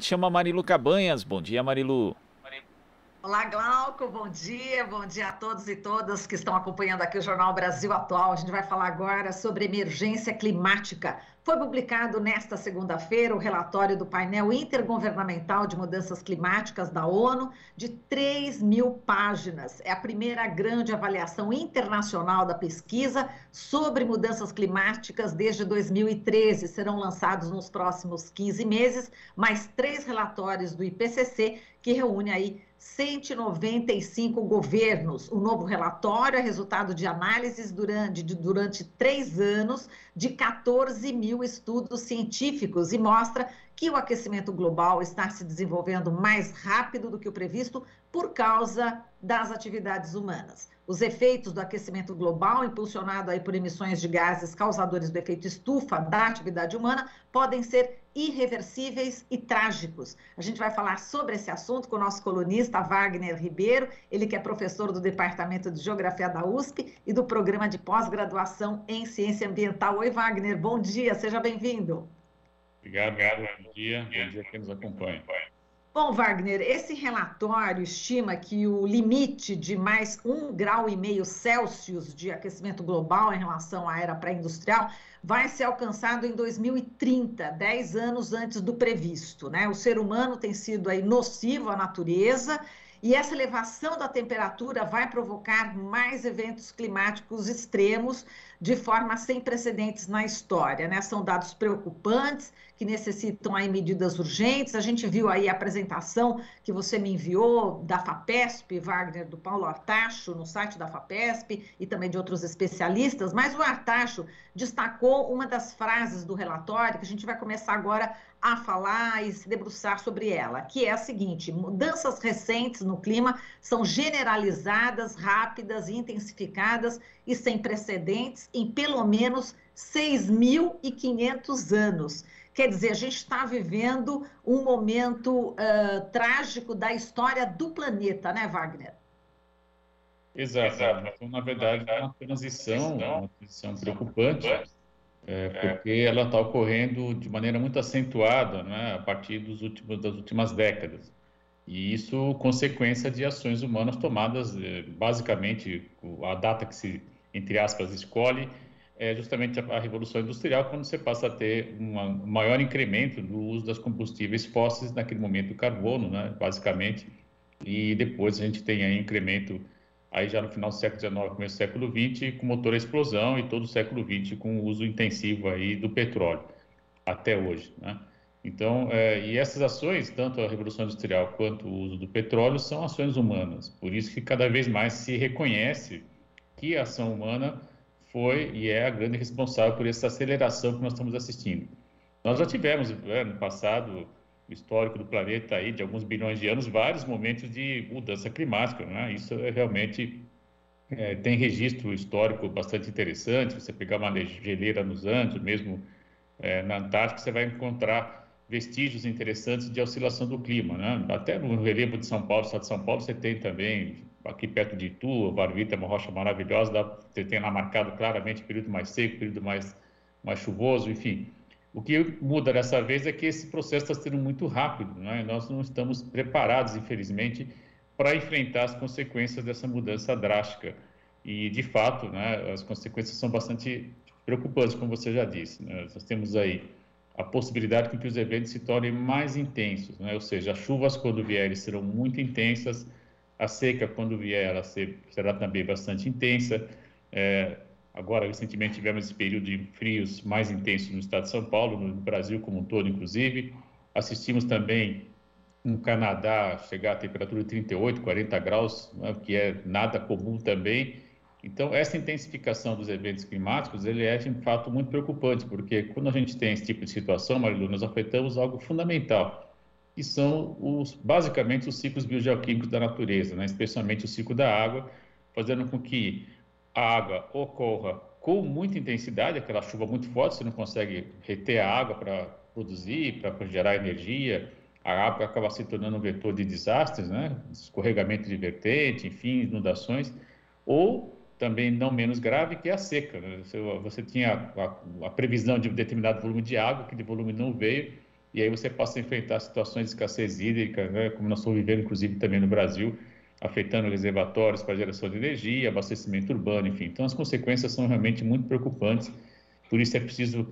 Chama Marilu Cabanhas. Bom dia, Marilu. Olá, Glauco, bom dia a todos e todas que estão acompanhando aqui o Jornal Brasil Atual. A gente vai falar agora sobre emergência climática. Foi publicado nesta segunda-feira o relatório do painel intergovernamental de mudanças climáticas da ONU, de 3.000 páginas. É a primeira grande avaliação internacional da pesquisa sobre mudanças climáticas desde 2013. Serão lançados nos próximos 15 meses mais 3 relatórios do IPCC, que reúne aí 195 governos. O novo relatório é resultado de análises durante 3 anos de 14 mil estudos científicos e mostra que o aquecimento global está se desenvolvendo mais rápido do que o previsto por causa das atividades humanas. Os efeitos do aquecimento global, impulsionado aí por emissões de gases causadores do efeito estufa da atividade humana, podem ser irreversíveis e trágicos. A gente vai falar sobre esse assunto com o nosso colunista Wagner Ribeiro, ele que é professor do Departamento de Geografia da USP e do Programa de Pós-Graduação em Ciência Ambiental. Oi, Wagner, bom dia, seja bem-vindo. Obrigado, bom dia a quem nos acompanha. Bom, Wagner, esse relatório estima que o limite de mais 1,5 grau Celsius de aquecimento global em relação à era pré-industrial vai ser alcançado em 2030, 10 anos antes do previsto, né? O ser humano tem sido aí nocivo à natureza e essa elevação da temperatura vai provocar mais eventos climáticos extremos de forma sem precedentes na história, né? São dados preocupantes que necessitam aí medidas urgentes. A gente viu aí a apresentação que você me enviou da FAPESP, Wagner, do Paulo Artacho, no site da FAPESP e também de outros especialistas, mas o Artacho destacou uma das frases do relatório que a gente vai começar agora a falar e se debruçar sobre ela, que é a seguinte: mudanças recentes no clima são generalizadas, rápidas, intensificadas e sem precedentes em pelo menos 6.500 anos. Quer dizer, a gente está vivendo um momento trágico da história do planeta, né, Wagner? Exato. Então, na verdade, é uma transição preocupante, porque ela está ocorrendo de maneira muito acentuada, né, a partir das últimas décadas. E isso consequência de ações humanas tomadas, basicamente, a data que se, entre aspas, escolhe é justamente a Revolução Industrial, quando você passa a ter um maior incremento do uso das combustíveis fósseis, naquele momento o carbono, né, basicamente, e depois a gente tem aí incremento, aí já no final do século XIX, começo do século XX, com motor a explosão, e todo o século XX com o uso intensivo aí do petróleo, até hoje, né? Então, e essas ações, tanto a Revolução Industrial quanto o uso do petróleo, são ações humanas, por isso que cada vez mais se reconhece que a ação humana foi e é a grande responsável por essa aceleração que nós estamos assistindo. Nós já tivemos, no passado, o histórico do planeta aí, de alguns bilhões de anos, vários momentos de mudança climática, né? Isso realmente tem registro histórico bastante interessante. Você pegar uma geleira nos Andes, mesmo na Antártica, você vai encontrar vestígios interessantes de oscilação do clima, né? Até no relevo de São Paulo, estado de São Paulo, você tem também, aqui perto de Itu, Varvita é uma rocha maravilhosa, você tem lá marcado claramente período mais seco, período mais chuvoso, enfim. O que muda dessa vez é que esse processo está sendo muito rápido, né? Nós não estamos preparados, infelizmente, para enfrentar as consequências dessa mudança drástica. E, de fato, né, as consequências são bastante preocupantes, como você já disse, né? Nós temos aí a possibilidade de que os eventos se tornem mais intensos, né? Ou seja, as chuvas, quando vierem, serão muito intensas, a seca, quando vier, ela será também bastante intensa. Agora, recentemente, tivemos esse período de frios mais intensos no estado de São Paulo, no Brasil como um todo, inclusive. Assistimos também no Canadá chegar a temperatura de 38, 40 graus, né, que é nada comum também. Então, essa intensificação dos eventos climáticos, ele é, de fato, muito preocupante, porque quando a gente tem esse tipo de situação, Marilu, nós afetamos algo fundamental, que são, basicamente, os ciclos biogeoquímicos da natureza, né? Especialmente o ciclo da água, fazendo com que a água ocorra com muita intensidade, aquela chuva muito forte, você não consegue reter a água para produzir, para gerar energia, a água acaba se tornando um vetor de desastres, né? Escorregamento de vertente, enfim, inundações, ou também não menos grave, que é a seca, né? Você tinha a previsão de um determinado volume de água, aquele volume não veio, e aí você passa a enfrentar situações de escassez hídrica, né, como nós estamos vivendo, inclusive, também no Brasil, afetando reservatórios para geração de energia, abastecimento urbano, enfim. Então, as consequências são realmente muito preocupantes, por isso é preciso,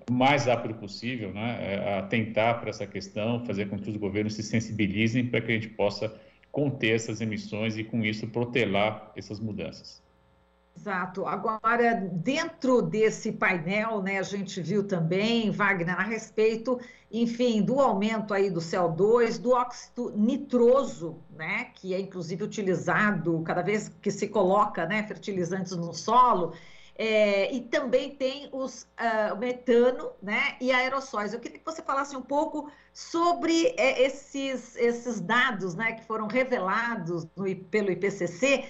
o mais rápido possível, né, atentar para essa questão, fazer com que os governos se sensibilizem para que a gente possa conter essas emissões e, com isso, protelar essas mudanças. Exato. Agora, dentro desse painel, né, a gente viu também, Wagner, a respeito, enfim, do aumento aí do CO2, do óxido nitroso, né, que é inclusive utilizado cada vez que se coloca, né, fertilizantes no solo, e também tem o metano, né, e aerossóis. Eu queria que você falasse um pouco sobre esses dados, né, que foram revelados pelo IPCC,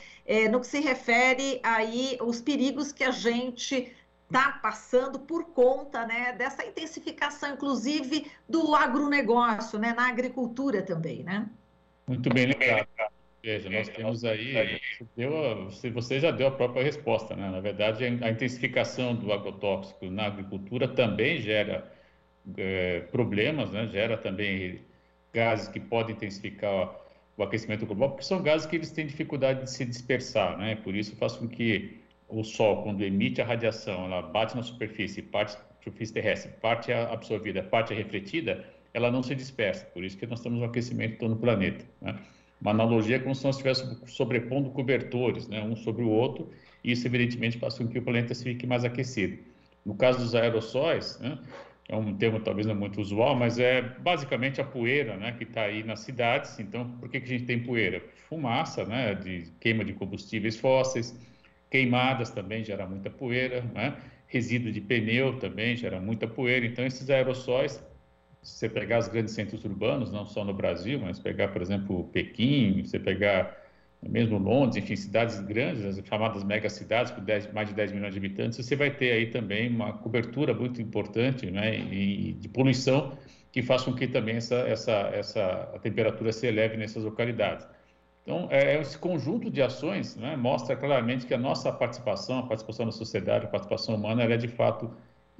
no que se refere aí aos perigos que a gente está passando por conta, né, dessa intensificação, inclusive, do agronegócio, né, na agricultura também, né? Muito bem lembrado. Veja, nós temos aí, você já deu a própria resposta, né? Na verdade, a intensificação do agrotóxico na agricultura também gera problemas, né? Gera também gases que podem intensificar o aquecimento global, porque são gases que eles têm dificuldade de se dispersar, né? Por isso faz com que o Sol, quando emite a radiação, ela bate na superfície, parte na superfície terrestre, parte é absorvida, parte é refletida, ela não se dispersa. Por isso que nós temos um aquecimento em todo o planeta, né? Uma analogia é como se nós estivéssemos sobrepondo cobertores, né, um sobre o outro, e isso, evidentemente, faz com que o planeta fique mais aquecido. No caso dos aerossóis, né, é um termo talvez não muito usual, mas é basicamente a poeira, né, que está aí nas cidades. Então, por que a gente tem poeira? Fumaça, né, de queima de combustíveis fósseis, queimadas também gera muita poeira, né, resíduo de pneu também gera muita poeira. Então, esses aerossóis, se você pegar os grandes centros urbanos, não só no Brasil, mas pegar, por exemplo, Pequim, você pegar mesmo Londres, enfim, cidades grandes, as chamadas megacidades, com mais de 10 milhões de habitantes, você vai ter aí também uma cobertura muito importante, né, e de poluição, que faz com que também a temperatura se eleve nessas localidades. Então, esse conjunto de ações, né, mostra claramente que a nossa participação, a participação da sociedade, a participação humana, ela é de fato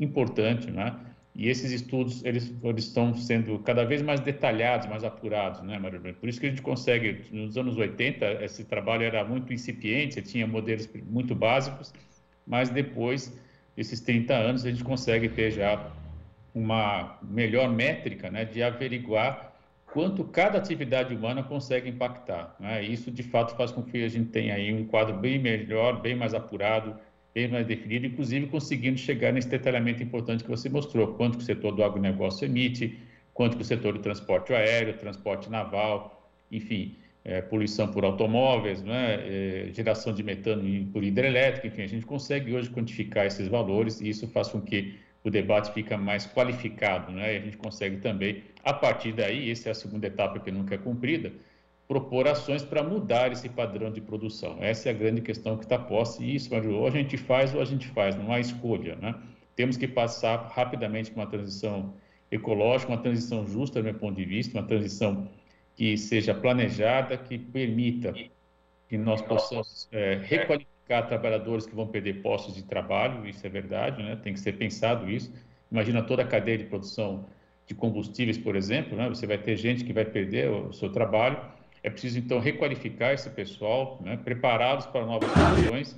importante, né? E esses estudos, eles estão sendo cada vez mais detalhados, mais apurados, né, Maria Helena? Por isso que a gente consegue, nos anos 80, esse trabalho era muito incipiente, você tinha modelos muito básicos, mas depois desses 30 anos, a gente consegue ter já uma melhor métrica, né, de averiguar quanto cada atividade humana consegue impactar, né? Isso, de fato, faz com que a gente tenha aí um quadro bem melhor, bem mais apurado, bem mais definido, inclusive conseguindo chegar nesse detalhamento importante que você mostrou, quanto que o setor do agronegócio emite, quanto que o setor do transporte aéreo, transporte naval, enfim, poluição por automóveis, né, geração de metano por hidrelétrica, enfim, a gente consegue hoje quantificar esses valores e isso faz com que o debate fica mais qualificado, né, e a gente consegue também, a partir daí, essa é a segunda etapa que nunca é cumprida, propor ações para mudar esse padrão de produção. Essa é a grande questão que está posta, e isso, ou a gente faz, não há escolha, né? Temos que passar rapidamente para uma transição ecológica, uma transição justa, do meu ponto de vista, uma transição que seja planejada, que permita que nós possamos requalificar trabalhadores que vão perder postos de trabalho, isso é verdade, né? Tem que ser pensado isso. Imagina toda a cadeia de produção de combustíveis, por exemplo, né? Você vai ter gente que vai perder o seu trabalho. É preciso, então, requalificar esse pessoal, né, preparados para novas funções,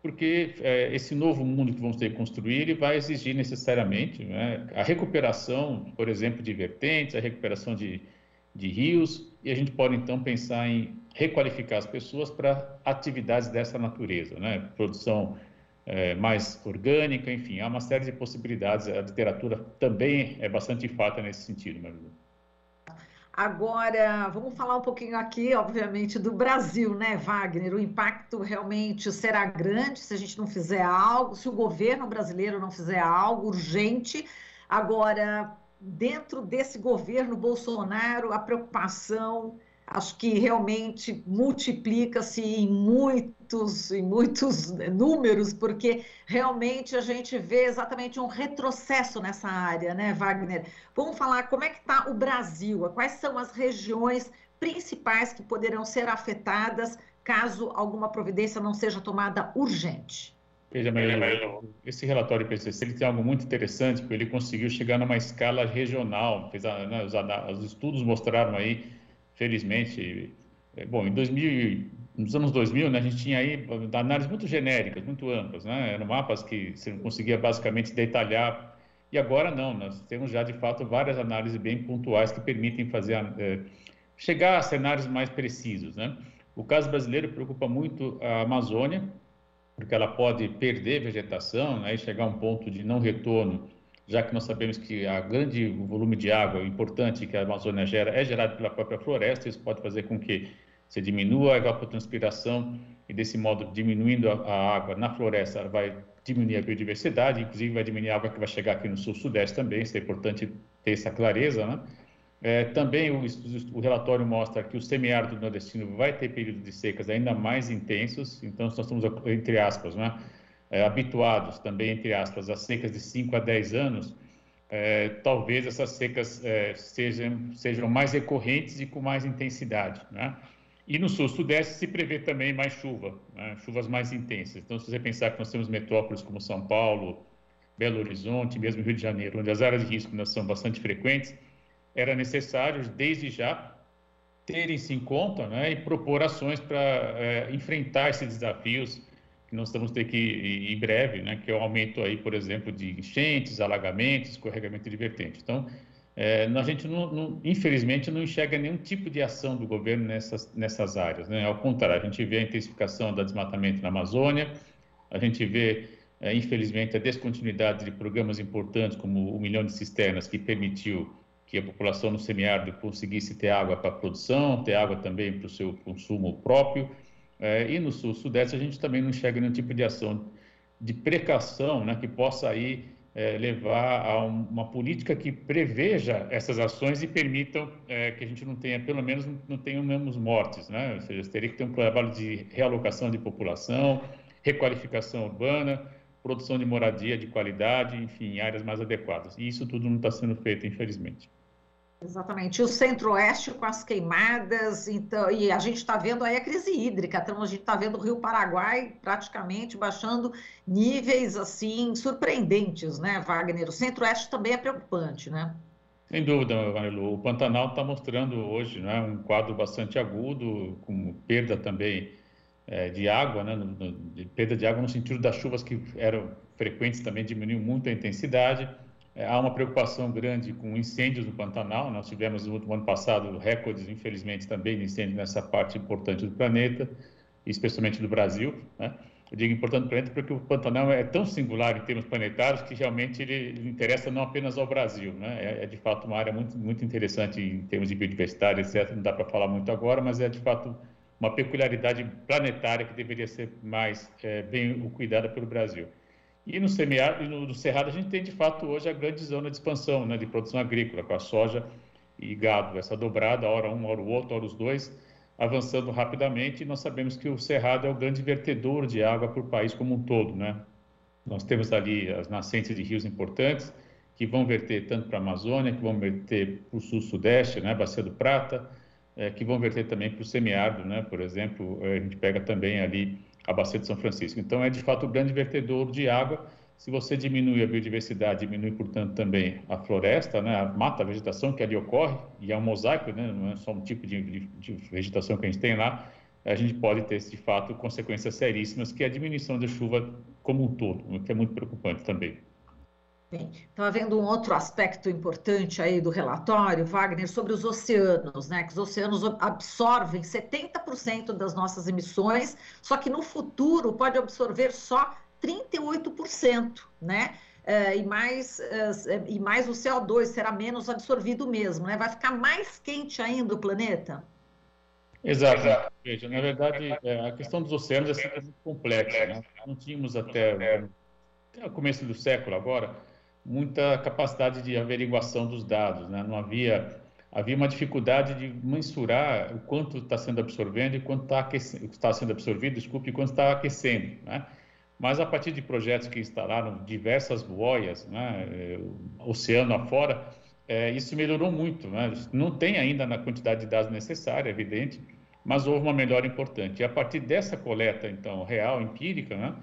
porque esse novo mundo que vamos ter que construir, ele vai exigir necessariamente, né, a recuperação, por exemplo, de vertentes, a recuperação de rios, e a gente pode, então, pensar em requalificar as pessoas para atividades dessa natureza, né, produção mais orgânica, enfim, há uma série de possibilidades. A literatura também é bastante enfática nesse sentido, Marilu. Agora, vamos falar um pouquinho aqui, obviamente, do Brasil, né, Wagner? O impacto realmente será grande se a gente não fizer algo, se o governo brasileiro não fizer algo urgente. Agora, dentro desse governo Bolsonaro, a preocupação, acho que realmente multiplica-se em muitos números, porque realmente a gente vê exatamente um retrocesso nessa área, né, Wagner? Vamos falar como é que está o Brasil, quais são as regiões principais que poderão ser afetadas caso alguma providência não seja tomada urgente. Veja, Marilu, esse relatório IPCC ele tem algo muito interessante, porque ele conseguiu chegar numa escala regional. Né, os estudos mostraram aí, felizmente, bom, nos anos 2000, né, a gente tinha aí análises muito genéricas, muito amplas, né, eram mapas que você não conseguia basicamente detalhar, e agora não, nós temos já de fato várias análises bem pontuais que permitem chegar a cenários mais precisos, né. O caso brasileiro preocupa muito a Amazônia, porque ela pode perder vegetação, né, e chegar a um ponto de não retorno, já que nós sabemos que o grande volume de água importante que a Amazônia gera é gerado pela própria floresta. Isso pode fazer com que você diminua a evapotranspiração e, desse modo, diminuindo a água na floresta, ela vai diminuir a biodiversidade, inclusive vai diminuir a água que vai chegar aqui no sul-sudeste também. Isso é importante ter essa clareza, né? Também o relatório mostra que o semiárido nordestino vai ter períodos de secas ainda mais intensos, então nós estamos, entre aspas, né, habituados também, entre aspas, a secas de 5 a 10 anos, talvez essas secas sejam mais recorrentes e com mais intensidade, né? E no sul-sudeste se prevê também mais chuva, né, chuvas mais intensas. Então, se você pensar que nós temos metrópoles como São Paulo, Belo Horizonte, mesmo Rio de Janeiro, onde as áreas de risco são bastante frequentes, era necessário, desde já, terem-se em conta, né, e propor ações para enfrentar esses desafios que nós estamos ter que em breve, né, que é o aumento aí, por exemplo, de enchentes, alagamentos, escorregamento de vertentes. Então, a gente, infelizmente, não enxerga nenhum tipo de ação do governo nessas áreas, né? Ao contrário, a gente vê a intensificação do desmatamento na Amazônia, a gente vê, infelizmente, a descontinuidade de programas importantes, como o 1 milhão de cisternas, que permitiu que a população no semiárido conseguisse ter água para a produção, ter água também para o seu consumo próprio. E no sul-sudeste a gente também não enxerga nenhum tipo de ação de precaução, né, que possa aí levar a uma política que preveja essas ações e permitam que a gente não tenha, pelo menos, não tenhamos mortes, né? Ou seja, teria que ter um trabalho de realocação de população, requalificação urbana, produção de moradia de qualidade, enfim, em áreas mais adequadas. E isso tudo não está sendo feito, infelizmente. Exatamente. E o Centro-Oeste com as queimadas, então, e a gente está vendo aí a crise hídrica, então a gente está vendo o Rio Paraguai praticamente baixando níveis, assim, surpreendentes, né, Wagner? O Centro-Oeste também é preocupante, né? Sem dúvida, Marilu. O Pantanal está mostrando hoje, né, um quadro bastante agudo, com perda também de água, né, perda de água no sentido das chuvas que eram frequentes também diminuiu muito a intensidade. Há uma preocupação grande com incêndios no Pantanal. Nós tivemos no último ano passado recordes, infelizmente, também de incêndio nessa parte importante do planeta, especialmente do Brasil, né? Eu digo importante do planeta porque o Pantanal é tão singular em termos planetários que realmente ele interessa não apenas ao Brasil, né? É de fato uma área muito, muito interessante em termos de biodiversidade, etc. Não dá para falar muito agora, mas é de fato uma peculiaridade planetária que deveria ser mais bem cuidada pelo Brasil. E no semiárido e no cerrado a gente tem de fato hoje a grande zona de expansão, né, de produção agrícola, com a soja e gado, essa dobrada, hora um, hora o outro, hora os dois, avançando rapidamente. E nós sabemos que o cerrado é o grande vertedor de água para o país como um todo, né? Nós temos ali as nascentes de rios importantes que vão verter tanto para a Amazônia, que vão verter para o sul-sudeste, né, Bacia do Prata, que vão verter também para o semiárido, né? Por exemplo, a gente pega também ali a Bacia de São Francisco. Então, é de fato o grande vertedor de água. Se você diminui a biodiversidade, diminui, portanto, também a floresta, né, a mata, a vegetação que ali ocorre, e é um mosaico, né, não é só um tipo de vegetação que a gente tem lá, a gente pode ter, de fato, consequências seríssimas, que é a diminuição da chuva como um todo, o que é muito preocupante também. Bem, então, havendo um outro aspecto importante aí do relatório, Wagner, sobre os oceanos, né? Que os oceanos absorvem 70% das nossas emissões, só que no futuro pode absorver só 38%, né? E mais o CO2 será menos absorvido mesmo, né? Vai ficar mais quente ainda o planeta? Exato. Veja, na verdade, a questão dos oceanos é sempre muito complexa, né? Não tínhamos até o começo do século agora muita capacidade de averiguação dos dados, né? Não havia uma dificuldade de mensurar o quanto está sendo absorvendo e quanto está sendo absorvido, desculpe, e quanto está aquecendo, né? Mas a partir de projetos que instalaram diversas boias, né, oceano afora, isso melhorou muito, né? Não tem ainda na quantidade de dados necessária, é evidente, mas houve uma melhora importante. E a partir dessa coleta, então, real, empírica, né,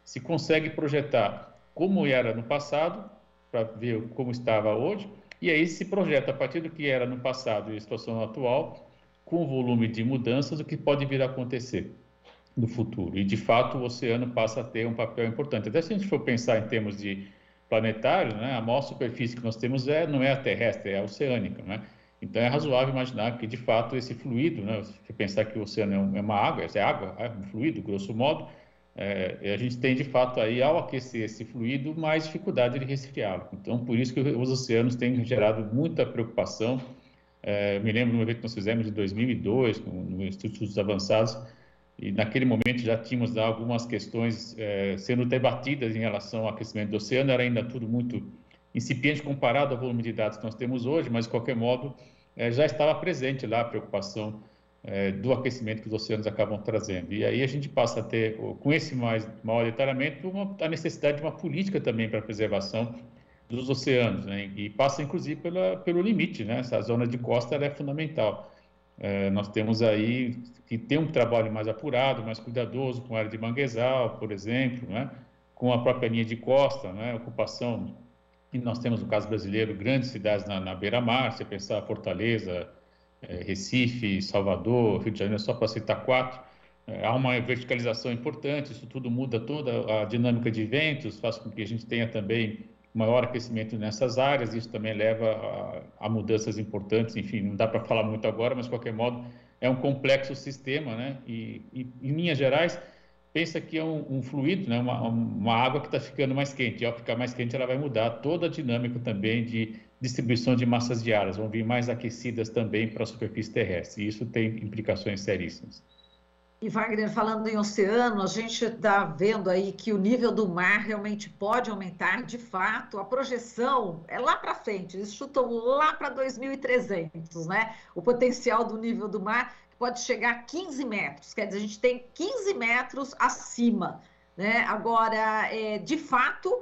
se consegue projetar como era no passado, para ver como estava hoje, e aí se projeta a partir do que era no passado e a situação atual, com o volume de mudanças, o que pode vir a acontecer no futuro. E, de fato, o oceano passa a ter um papel importante. Até se a gente for pensar em termos de planetário, né, a maior superfície que nós temos não é a terrestre, é a oceânica, né? Então, é razoável imaginar que, de fato, esse fluido, né, se pensar que o oceano é uma água, é água, é um fluido, grosso modo, a gente tem, de fato, aí, ao aquecer esse fluido, mais dificuldade de resfriá-lo. Então, por isso que os oceanos têm gerado muita preocupação. Me lembro de um evento que nós fizemos em 2002, no Instituto de Estudos Avançados, e naquele momento já tínhamos algumas questões sendo debatidas em relação ao aquecimento do oceano, era ainda tudo muito incipiente comparado ao volume de dados que nós temos hoje, mas de qualquer modo já estava presente lá a preocupação do aquecimento que os oceanos acabam trazendo. E aí a gente passa a ter, com esse maior detalhamento, a necessidade de uma política também para a preservação dos oceanos, né? E passa inclusive pelo limite, né? Essa zona de costa ela é fundamental. Nós temos aí que ter um trabalho mais apurado, mais cuidadoso com a área de manguezal, por exemplo, né? Com a própria linha de costa, né? Ocupação, e nós temos no caso brasileiro grandes cidades na beira-mar, se pensar Fortaleza, Recife, Salvador, Rio de Janeiro, só para citar 4, há uma verticalização importante, isso tudo muda toda a dinâmica de ventos, faz com que a gente tenha também maior aquecimento nessas áreas, isso também leva a mudanças importantes, enfim, não dá para falar muito agora, mas de qualquer modo é um complexo sistema, né? E em linhas gerais, pensa que é um fluido, né? Uma água que está ficando mais quente, e ao ficar mais quente ela vai mudar toda a dinâmica também de distribuição de massas diárias, vão vir mais aquecidas também para a superfície terrestre, e isso tem implicações seríssimas. E Wagner, falando em oceano, a gente está vendo aí que o nível do mar realmente pode aumentar, de fato, a projeção é lá para frente, eles chutam lá para 2.300, né? O potencial do nível do mar pode chegar a 15 metros, quer dizer, a gente tem 15 metros acima, né? Agora, de fato,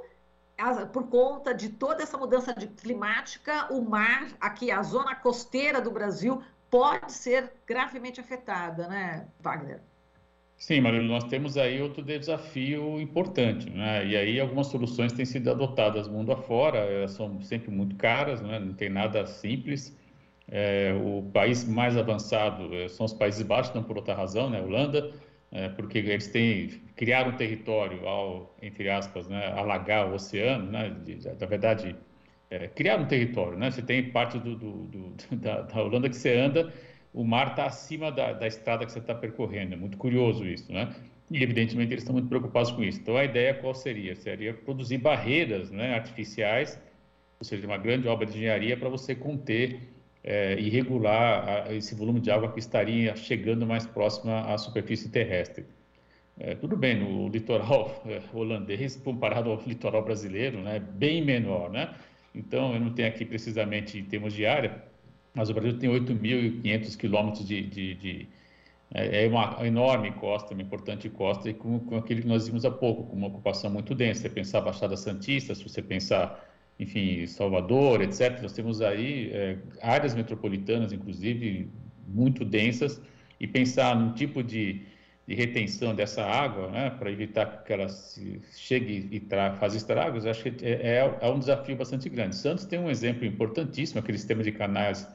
por conta de toda essa mudança climática, o mar, aqui, a zona costeira do Brasil, pode ser gravemente afetada, né, Wagner? Sim, Marilu, nós temos aí outro desafio importante, né? E aí algumas soluções têm sido adotadas mundo afora, elas são sempre muito caras, né? Não tem nada simples. O país mais avançado são os Países Baixos, não por outra razão, né? Holanda, porque eles criaram um território ao, entre aspas, né, alagar o oceano, né? Na verdade, criar um território, né? Você tem parte da Holanda que você anda, o mar está acima da estrada que você está percorrendo. É muito curioso isso, né? E, evidentemente, eles estão muito preocupados com isso. Então, a ideia qual seria? Seria produzir barreiras, né, artificiais, ou seja, uma grande obra de engenharia para você conter e regular esse volume de água que estaria chegando mais próximo à superfície terrestre. Tudo bem, no litoral holandês, comparado ao litoral brasileiro, né, bem menor, né? Então, eu não tenho aqui precisamente em termos de área, mas o Brasil tem 8.500 quilômetros é uma enorme costa, uma importante costa, e com aquilo que nós vimos há pouco, com uma ocupação muito densa. Se você pensar Baixada Santista, se você pensar, enfim, Salvador, etc., nós temos aí áreas metropolitanas, inclusive, muito densas, e pensar num tipo de retenção dessa água, né, para evitar que ela chegue e faça estragos, acho que é um desafio bastante grande. Santos tem um exemplo importantíssimo, aquele sistema de canais,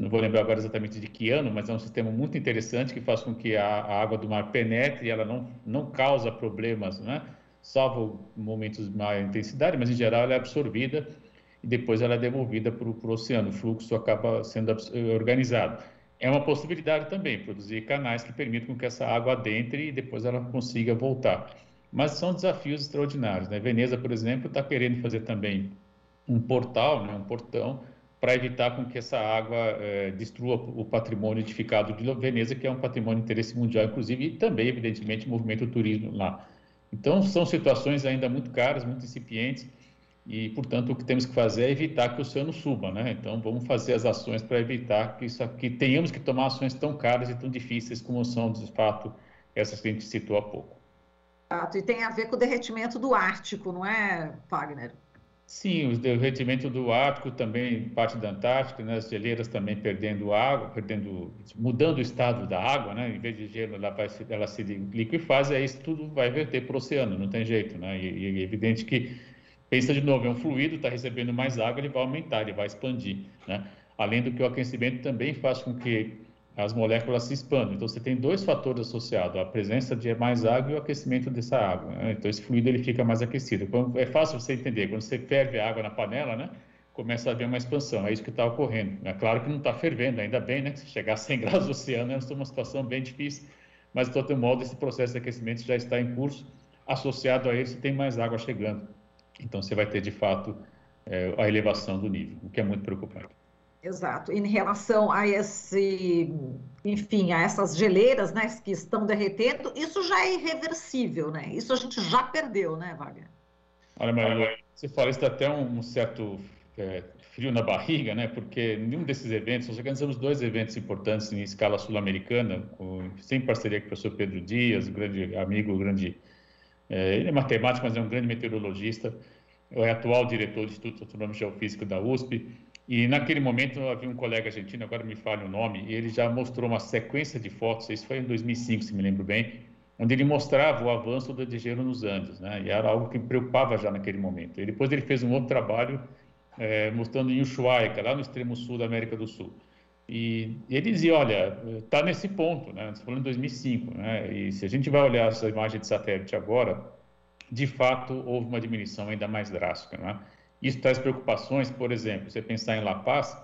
não vou lembrar agora exatamente de que ano, mas é um sistema muito interessante que faz com que a água do mar penetre e ela não causa problemas, né, salvo momentos de maior intensidade, mas em geral ela é absorvida e depois ela é devolvida para o oceano, o fluxo acaba sendo organizado. É uma possibilidade também, produzir canais que permitam que essa água adentre e depois ela consiga voltar. Mas são desafios extraordinários, né? Veneza, por exemplo, está querendo fazer também um portal, né, um portão, para evitar com que essa água destrua o patrimônio edificado de Veneza, que é um patrimônio de interesse mundial, inclusive, e também, evidentemente, movimento do turismo lá. Então, são situações ainda muito caras, muito incipientes, e, portanto, o que temos que fazer é evitar que o oceano suba, né? Então, vamos fazer as ações para evitar que tenhamos que tomar ações tão caras e tão difíceis como são, de fato, essas que a gente citou há pouco. E tem a ver com o derretimento do Ártico, não é, Wagner? Sim, o derretimento do Ártico também, parte da Antártica, né? As geleiras também perdendo água, mudando o estado da água, né? Em vez de gelo, ela se liquefaz, e aí isso tudo vai verter para o oceano, não tem jeito, né? E é evidente que, pensa de novo, é um fluido, está recebendo mais água, ele vai aumentar, ele vai expandir, né? Além do que o aquecimento também faz com que as moléculas se expandam. Então, você tem dois fatores associados, a presença de mais água e o aquecimento dessa água, né? Então, esse fluido ele fica mais aquecido. É fácil você entender, quando você ferve a água na panela, né, começa a haver uma expansão, é isso que está ocorrendo. É claro que não está fervendo, ainda bem, né? Se chegar a 100 graus no oceano, é uma situação bem difícil, mas, de todo modo, esse processo de aquecimento já está em curso, associado a ele, você tem mais água chegando. Então, você vai ter, de fato, a elevação do nível, o que é muito preocupante. Exato. Em relação a enfim, a essas geleiras, né, que estão derretendo, isso já é irreversível, né? Isso a gente já perdeu, né, Wagner? Olha, Maria, você fala, isso dá até um certo frio na barriga, né? Porque nenhum desses eventos, nós organizamos 2 eventos importantes em escala sul-americana, sem parceria com o professor Pedro Dias, um grande amigo, ele é matemático, mas é um grande meteorologista, é atual diretor do Instituto Astronômico e Geofísico da USP. E naquele momento havia um colega argentino, agora me falha o nome, e ele já mostrou uma sequência de fotos, isso foi em 2005, se me lembro bem, onde ele mostrava o avanço do degelo nos Andes, né? E era algo que me preocupava já naquele momento. E depois ele fez um outro trabalho mostrando em Ushuaia, que é lá no extremo sul da América do Sul. E ele dizia, olha, está nesse ponto, né? Você falou em 2005, né? E se a gente vai olhar essa imagem de satélite agora, de fato houve uma diminuição ainda mais drástica, né? Isso traz preocupações, por exemplo, você pensar em La Paz,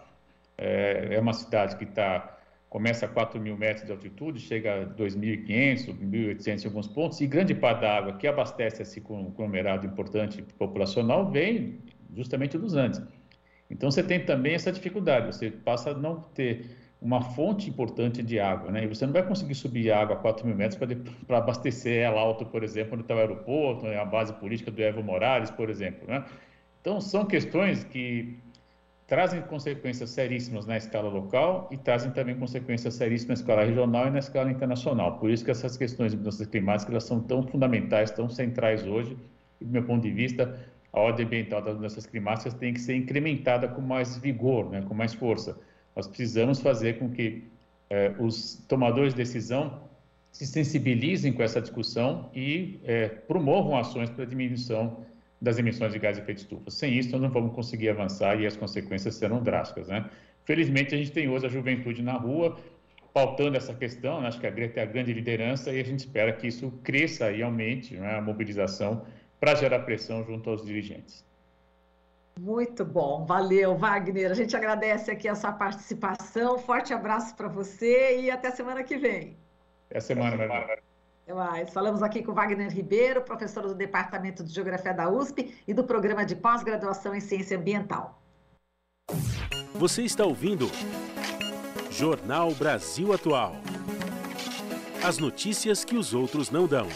é uma cidade que começa a 4.000 metros de altitude, chega a 2.500, 1.800 em alguns pontos, e grande parte da água que abastece esse conglomerado importante populacional vem justamente dos Andes. Então, você tem também essa dificuldade, você passa a não ter uma fonte importante de água, né? E você não vai conseguir subir a água a 4.000 metros para abastecer ela alto, por exemplo, onde está o aeroporto, a base política do Evo Morales, por exemplo, né? Então, são questões que trazem consequências seríssimas na escala local e trazem também consequências seríssimas na escala regional e na escala internacional. Por isso que essas questões de mudanças climáticas elas são tão fundamentais, tão centrais hoje. E, do meu ponto de vista, a ordem ambiental das mudanças climáticas tem que ser incrementada com mais vigor, né, com mais força. Nós precisamos fazer com que os tomadores de decisão se sensibilizem com essa discussão e promovam ações para a diminuição das emissões de gás de efeito estufa. Sem isso, nós não vamos conseguir avançar e as consequências serão drásticas, né? Felizmente, a gente tem hoje a juventude na rua pautando essa questão, né? Acho que a Greta é a grande liderança e a gente espera que isso cresça e aumente, né, a mobilização para gerar pressão junto aos dirigentes. Muito bom, valeu, Wagner. A gente agradece aqui a sua participação. Forte abraço para você e até semana que vem. Até semana, Maria. Falamos aqui com Wagner Ribeiro, professor do Departamento de Geografia da USP e do Programa de Pós-Graduação em Ciência Ambiental. Você está ouvindo Jornal Brasil Atual. As notícias que os outros não dão.